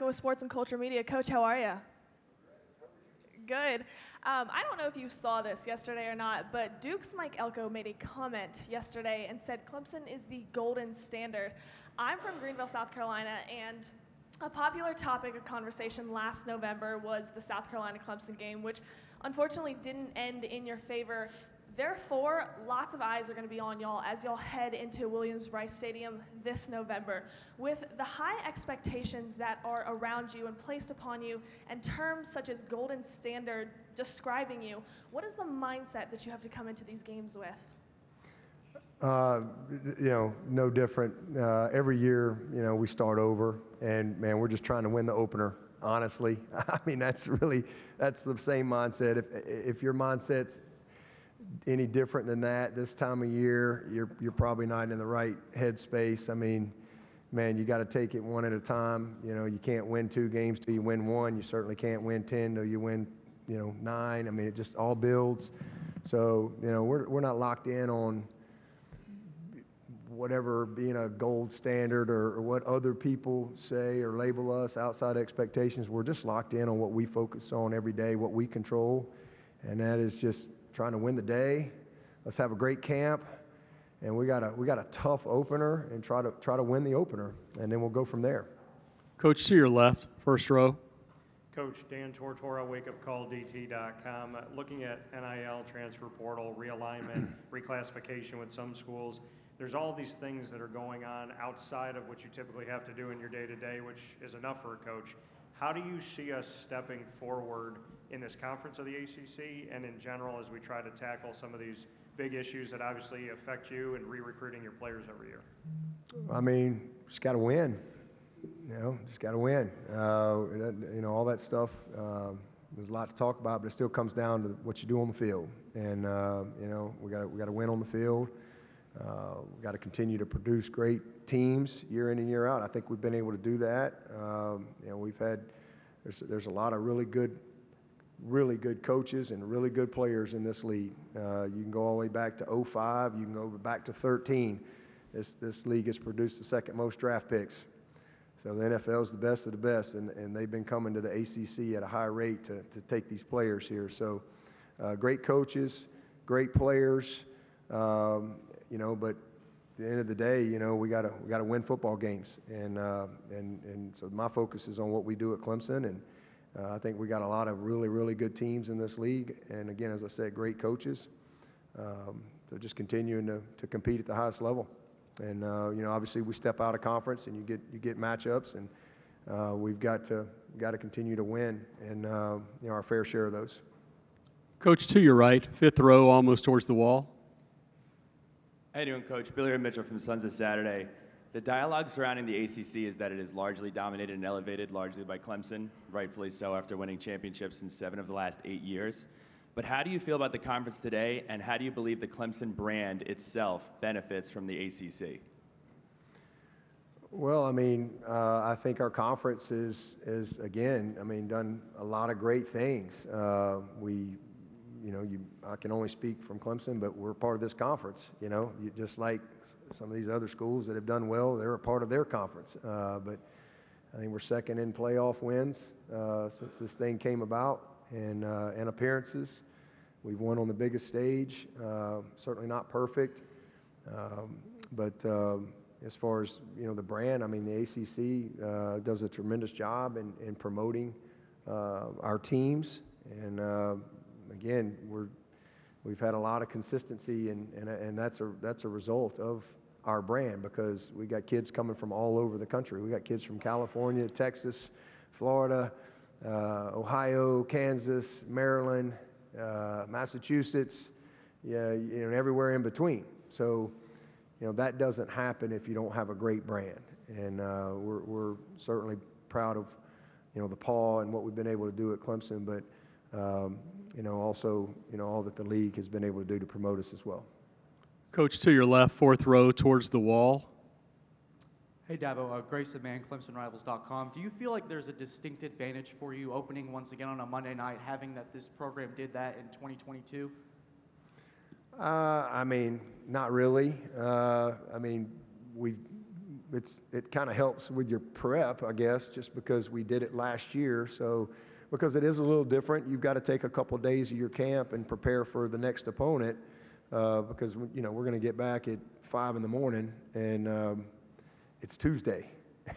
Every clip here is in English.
With Sports and Culture Media. Coach, how are you? Good. I don't know if you saw this yesterday or not, but Duke's Mike Elko made a comment yesterday and said Clemson is the golden standard. I'm from Greenville, South Carolina, and a popular topic of conversation last November was the South Carolina-Clemson game, which unfortunately didn't end in your favor. Therefore, lots of eyes are going to be on y'all as y'all head into Williams-Brice Stadium this November. With the high expectations that are around you and placed upon you, and terms such as golden standard describing you, what is the mindset that you have to come into these games with? No different. Every year, we start over, and man, we're just trying to win the opener. Honestly, I mean that's the same mindset. If your mindset's any different than that this time of year, you're probably not in the right headspace. I mean, man, you got to take it one at a time. You can't win 2 games till you win 1. You certainly can't win 10 till you win, 9. I mean, it just all builds. So, we're not locked in on whatever being a gold standard or what other people say or label us outside expectations. We're just locked in on what we focus on every day, what we control, and that is just trying to win the day. Let's have a great camp, and we got a tough opener, and try to win the opener, and then we'll go from there. Coach, to your left, first row. Coach Dan Tortora, wakeupcalldt.com. Looking at NIL, transfer portal, realignment, reclassification with some schools, there's all these things that are going on outside of what you typically have to do in your day-to-day, which is enough for a coach. How do you see us stepping forward in this conference of the ACC and in general as we try to tackle some of these big issues that obviously affect you and re-recruiting your players every year? I mean, just got to win. Just got to win. All that stuff, there's a lot to talk about, but it still comes down to what you do on the field. And, we got to win on the field. We got to continue to produce great teams year in and year out. I think we've been able to do that. There's a lot of really good coaches and really good players in this league. You can go all the way back to 2005. You can go back to 2013. This league has produced the second most draft picks. So the NFL is the best of the best, and they've been coming to the ACC at a high rate to take these players here. So great coaches, great players. But at the end of the day, we got to win football games, and so my focus is on what we do at Clemson, and I think we got a lot of really, really good teams in this league, and again, as I said, great coaches. So just continuing to compete at the highest level, and obviously we step out of conference, and you get matchups, and we've got to continue to win, and our fair share of those. Coach, to your right, fifth row, almost towards the wall. How you doing, Coach? Billy Mitchell from Sons of Saturday. The dialogue surrounding the ACC is that it is largely dominated and elevated largely by Clemson, rightfully so after winning championships in 7 of the last 8 years. But how do you feel about the conference today, and how do you believe the Clemson brand itself benefits from the ACC? Well, I think our conference is again, done a lot of great things. I can only speak from Clemson, but we're part of this conference. Just like some of these other schools that have done well, they're a part of their conference. But I think we're second in playoff wins since this thing came about, and appearances. We've won on the biggest stage. Certainly not perfect, but as far as the brand, the ACC does a tremendous job in promoting our teams, and again, we've had a lot of consistency, and that's a result of our brand, because we got kids coming from all over the country. We got kids from California, Texas, Florida, Ohio, Kansas, Maryland, Massachusetts, everywhere in between. So, that doesn't happen if you don't have a great brand, and we're certainly proud of the Paw and what we've been able to do at Clemson, but also, all that the league has been able to do to promote us as well. Coach, to your left, fourth row, towards the wall. Hey, Dabo, Grayson Mann, ClemsonRivals.com. Do you feel like there's a distinct advantage for you opening once again on a Monday night, having that this program did that in 2022? Not really. it kind of helps with your prep, I guess, just because we did it last year. So because it is a little different, you've got to take a couple days of your camp and prepare for the next opponent because we're going to get back at 5 in the morning and it's Tuesday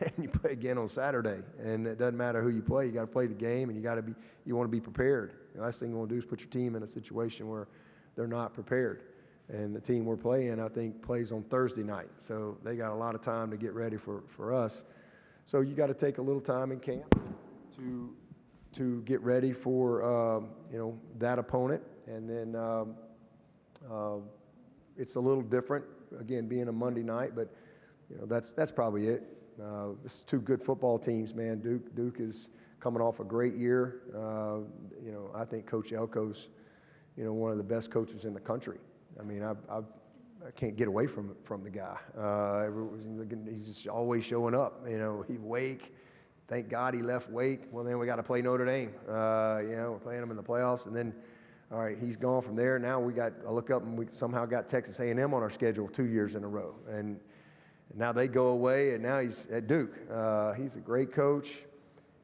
and you play again on Saturday, and it doesn't matter who you play. You got to play the game, and you want to be prepared. The last thing you want to do is put your team in a situation where they're not prepared. And the team we're playing, I think, plays on Thursday night. So they got a lot of time to get ready for us. So you got to take a little time in camp to get ready for, that opponent. And then it's a little different, again, being a Monday night, but, that's probably it. It's two good football teams, man. Duke is coming off a great year. I think Coach Elko's, one of the best coaches in the country. I mean, I can't get away from the guy. He's just always showing up. He Wake. Thank God he left Wake. Well, then we got to play Notre Dame. We're playing them in the playoffs, and then, all right, he's gone from there. Now I look up and we somehow got Texas A&M on our schedule 2 years in a row, and now they go away, and now he's at Duke. He's a great coach,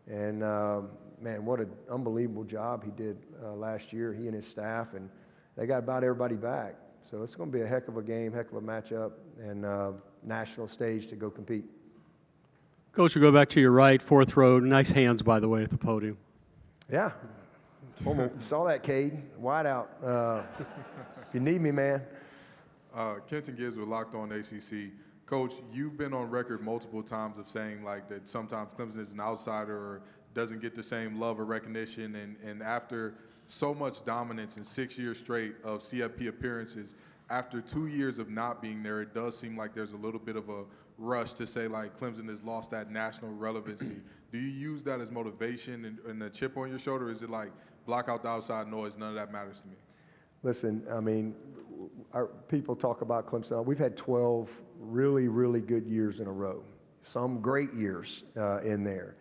and man, what an unbelievable job he did last year. He and his staff, and they got about everybody back. So it's going to be a heck of a game, heck of a matchup, and national stage to go compete. Coach, we'll go back to your right, fourth row. Nice hands, by the way, at the podium. Yeah. You saw that, Cade. Wide out. If you need me, man. Kenton Gibbs with Locked On ACC. Coach, you've been on record multiple times of saying that sometimes Clemson is an outsider or doesn't get the same love or recognition, and after so much dominance in 6 years straight of CFP appearances, after 2 years of not being there, it does seem like there's a little bit of a rush to say Clemson has lost that national relevancy. Do you use that as motivation and a chip on your shoulder, or is it block out the outside noise, none of that matters to me? Listen, I mean, our people talk about Clemson. We've had 12 really, really good years in a row, some great years in there.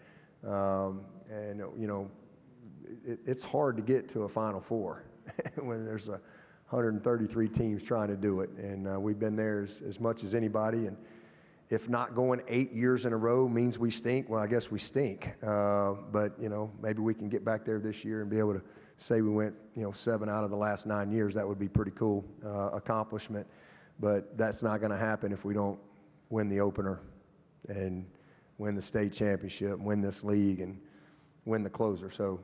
It's hard to get to a Final Four when there's 133 teams trying to do it. And we've been there as much as anybody. And if not going 8 years in a row means we stink, well, I guess we stink. But, maybe we can get back there this year and be able to say we went, 7 out of the last 9 years. That would be pretty cool accomplishment. But that's not going to happen if we don't win the opener and win the state championship, win this league, and win the closer. So,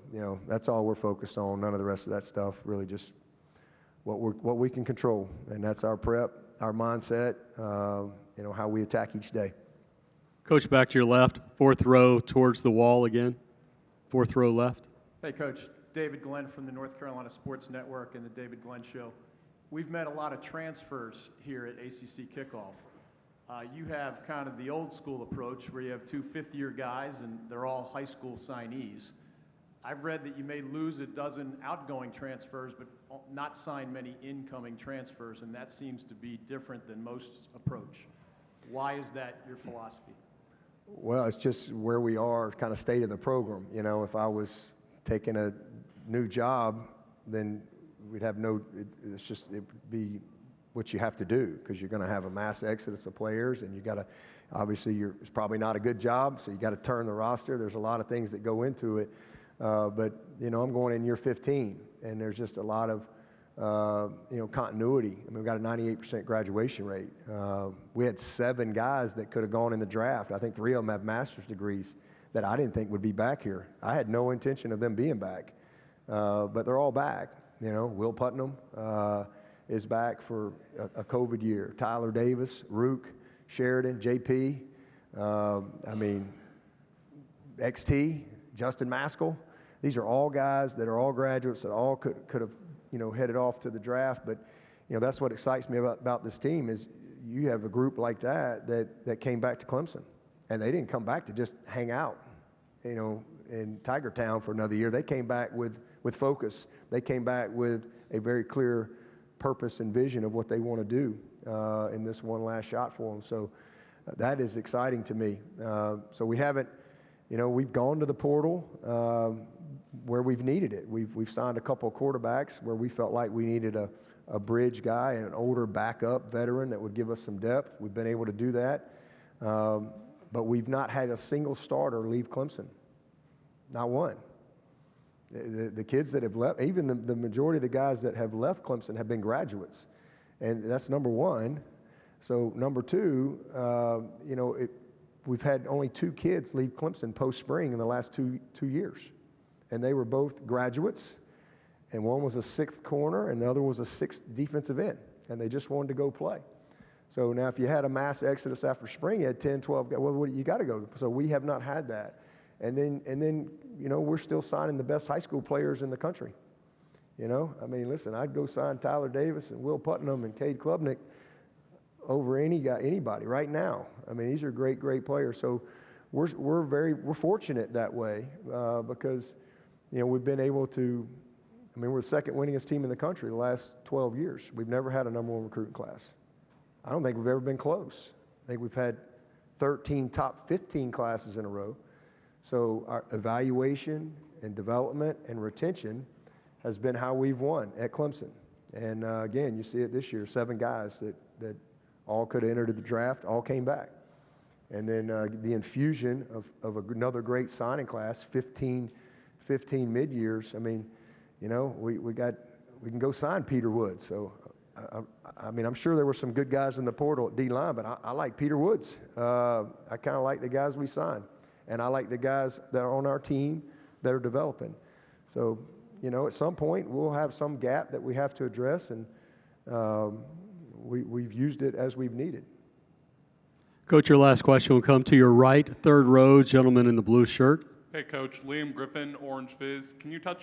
that's all we're focused on. None of the rest of that stuff, really just what we can control. And that's our prep, our mindset, how we attack each day. Coach, back to your left, fourth row towards the wall again. Fourth row left. Hey, Coach. David Glenn from the North Carolina Sports Network and the David Glenn Show. We've met a lot of transfers here at ACC Kickoff. You have kind of the old school approach where you have 2 fifth-year guys and they're all high school signees. I've read that you may lose a dozen outgoing transfers but not sign many incoming transfers, and that seems to be different than most approach. Why is that your philosophy? Well, it's just where we are, kind of state of the program. If I was taking a new job, then we'd have it'd be what you have to do, because you're going to have a mass exodus of players, and you got to, obviously, it's probably not a good job, so you got to turn the roster. There's a lot of things that go into it, but I'm going in year 15, and there's just a lot of continuity. I mean, we've got a 98% graduation rate. We had 7 guys that could have gone in the draft. I think 3 of them have master's degrees that I didn't think would be back here. I had no intention of them being back, but they're all back. Will Putnam is back for a COVID year. Tyler Davis, Rook, Sheridan, JP. XT, Justin Maskell. These are all guys that are all graduates that all could have headed off to the draft. But that's what excites me about this team is you have a group like that came back to Clemson, and they didn't come back to just hang out, in Tiger Town for another year. They came back with focus. They came back with a very clear purpose and vision of what they want to do in this one last shot for them. So that is exciting to me. So we haven't, we've gone to the portal where we've needed it. We've signed a couple of quarterbacks where we felt like we needed a bridge guy and an older backup veteran that would give us some depth. We've been able to do that. But we've not had a single starter leave Clemson. Not one. The kids that have left, even the majority of the guys that have left Clemson have been graduates. And that's number one. So number two, we've had only 2 kids leave Clemson post-spring in the last two years. And they were both graduates. And one was a 6th corner and the other was a 6th defensive end. And they just wanted to go play. So now if you had a mass exodus after spring, you had 10, 12 guys, well, you got to go. So we have not had that. And then we're still signing the best high school players in the country. I mean, listen, I'd go sign Tyler Davis and Will Putnam and Cade Klubnik over anybody right now. I mean, these are great players. So we're fortunate that way because we've been able to. I mean, we're the 2nd winningest team in the country the last 12 years. We've never had a number 1 recruiting class. I don't think we've ever been close. I think we've had 13 top 15 classes in a row. So our evaluation and development and retention has been how we've won at Clemson. And again, you see it this year, 7 guys that all could have entered the draft, all came back. And then the infusion of another great signing class, 15 mid-years. I mean, we can go sign Peter Woods. So, I mean, I'm sure there were some good guys in the portal at D-line, but I like Peter Woods. I kind of like the guys we signed. And I like the guys that are on our team that are developing. So, at some point, we'll have some gap that we have to address, and we've used it as we've needed. Coach, your last question will come to your right, 3rd row, gentleman in the blue shirt. Hey, Coach. Liam Griffin, Orange Fizz. Can you touch